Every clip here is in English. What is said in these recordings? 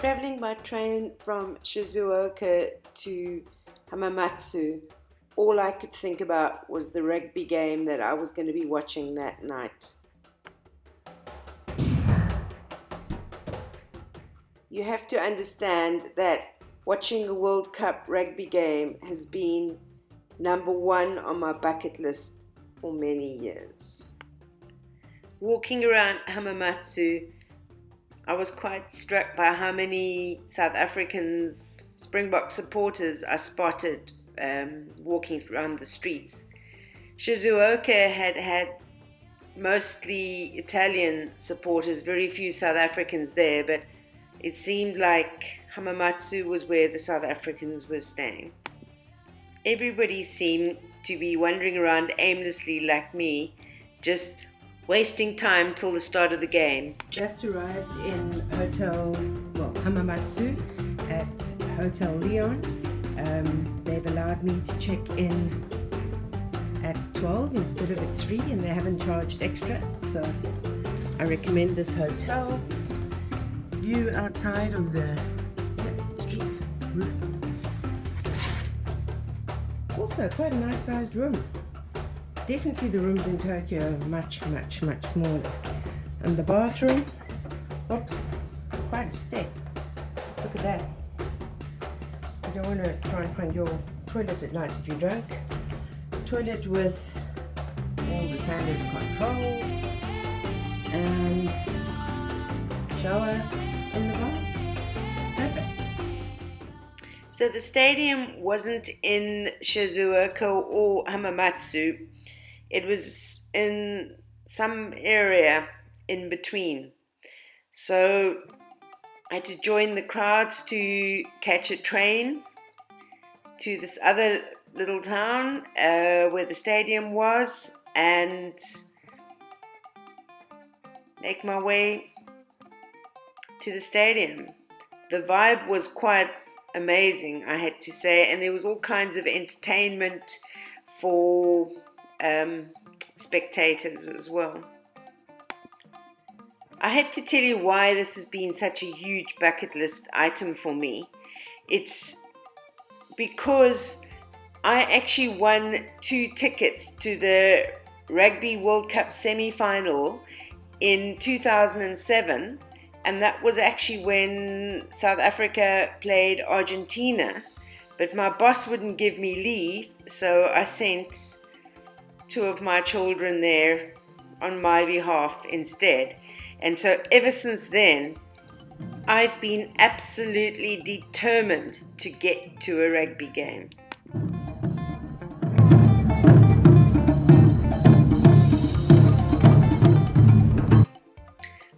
Travelling by train from Shizuoka to Hamamatsu, all I could think about was the rugby game that I was going to be watching that night. You have to understand that watching a World Cup rugby game has been number one on my bucket list for many years. Walking around Hamamatsu, I was quite struck by how many South Africans, Springbok supporters I spotted walking around the streets. Shizuoka had mostly Italian supporters, very few South Africans there, but it seemed like Hamamatsu was where the South Africans were staying. Everybody seemed to be wandering around aimlessly like me, just wasting time till the start of the game. Just arrived in Hamamatsu at Hotel Leon. They've allowed me to check in at 12 instead of at 3, and they haven't charged extra, so I recommend this hotel. View outside on the street roof. Also quite a nice sized room. Definitely the rooms in Tokyo are much smaller. And the bathroom, oops, quite a step. Look at that. You don't want to try and find your toilet at night if you're drunk. Toilet with all the standard controls and shower in the bath. Perfect. So the stadium wasn't in Shizuoka or Hamamatsu. It was in some area in between. So I had to join the crowds to catch a train to this other little town where the stadium was and make my way to the stadium. The vibe was quite amazing, I had to say, and there was all kinds of entertainment for spectators as well. I have to tell you why this has been such a huge bucket list item for me. It's because I actually won 2 tickets to the Rugby World Cup semi-final in 2007, and that was actually when South Africa played Argentina, but my boss wouldn't give me leave, so I sent 2 of my children there on my behalf instead. And so ever since then, I've been absolutely determined to get to a rugby game.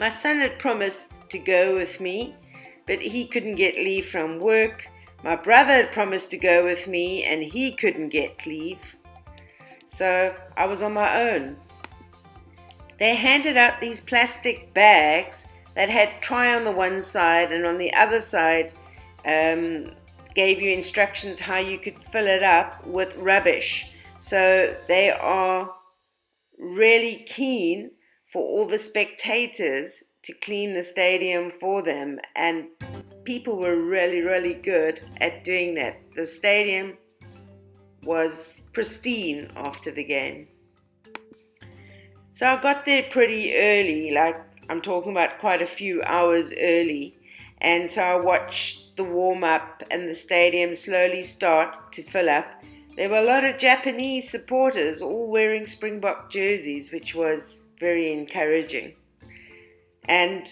My son had promised to go with me, but he couldn't get leave from work. My brother had promised to go with me and he couldn't get leave. So I was on my own. They handed out these plastic bags that had try on the one side, and on the other side gave you instructions how you could fill it up with rubbish. So they are really keen for all the spectators to clean the stadium for them, and people were really good at doing that. The stadium was pristine after the game. So I got there pretty early, like I'm talking about quite a few hours early, and so I watched the warm-up and the stadium slowly start to fill up. There were a lot of Japanese supporters all wearing Springbok jerseys, which was very encouraging. And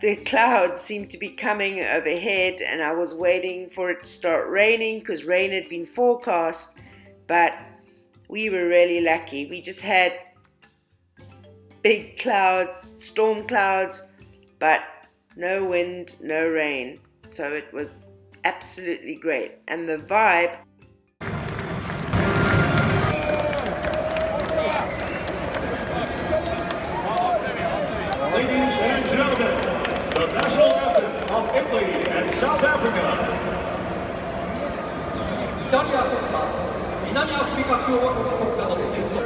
the clouds seemed to be coming overhead, and I was waiting for it to start raining because rain had been forecast, but we were really lucky. We just had big clouds, storm clouds, but no wind, no rain. So it was absolutely great. And the vibe, Ladies and gentlemen, the national anthem of Italy and South Africa. イタリア国歌、南アフリカ共和国国歌の演奏。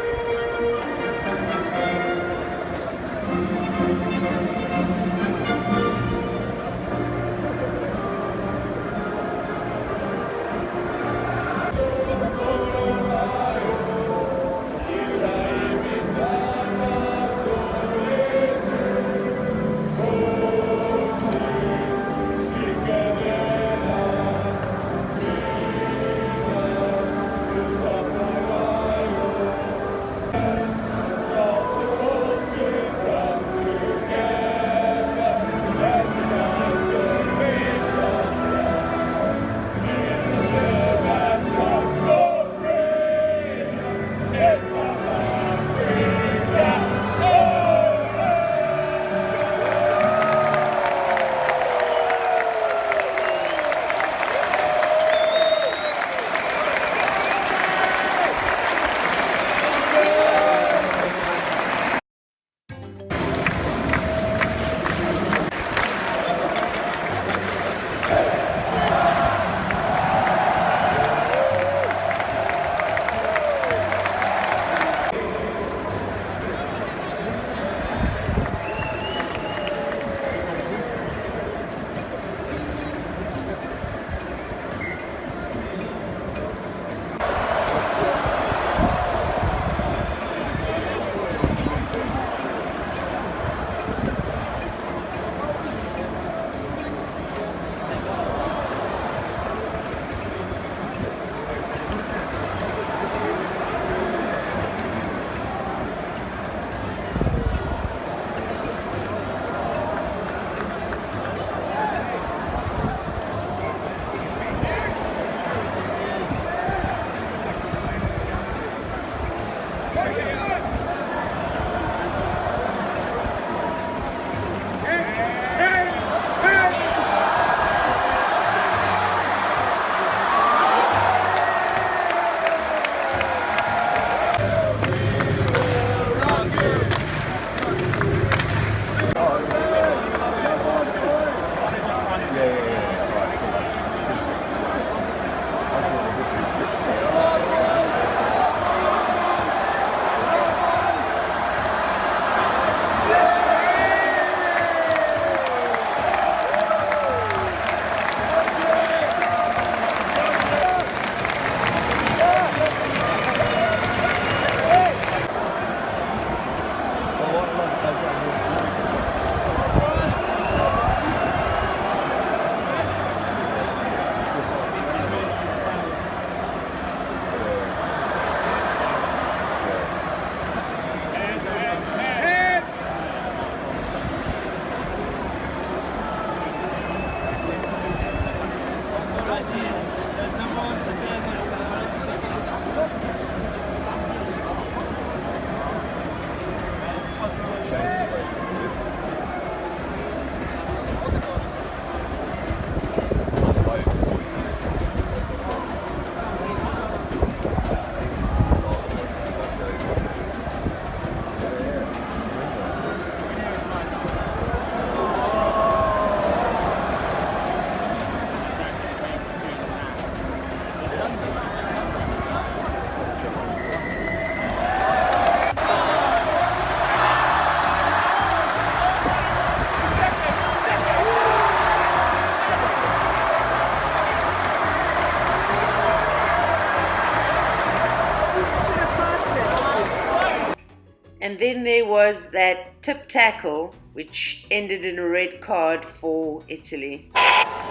was that tip tackle, which ended in a red card for Italy.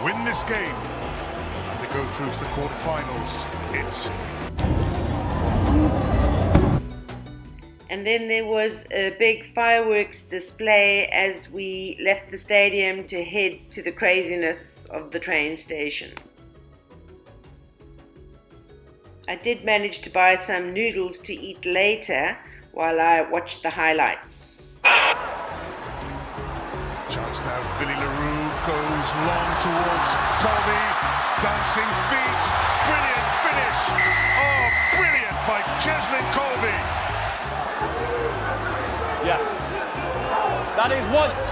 Win this game, and they go through to the quarterfinals. And then there was a big fireworks display as we left the stadium to head to the craziness of the train station. I did manage to buy some noodles to eat later while I watched the highlights. Chance now, Billy LaRue goes long towards Colby, dancing feet, brilliant finish! Oh, brilliant by Cheslin Colby! Yes, that is once.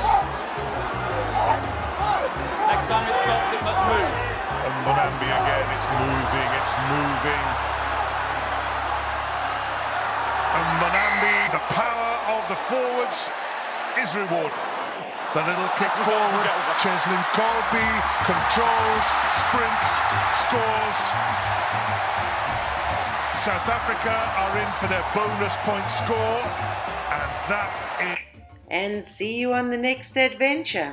Next time it stops, it must move. And Monambi again, it's moving. And Monambi, the power of the forwards is rewarded. The little kick forward, Cheslin Colby controls, sprints, scores. South Africa are in for their bonus point score, and that is... And see you on the next adventure.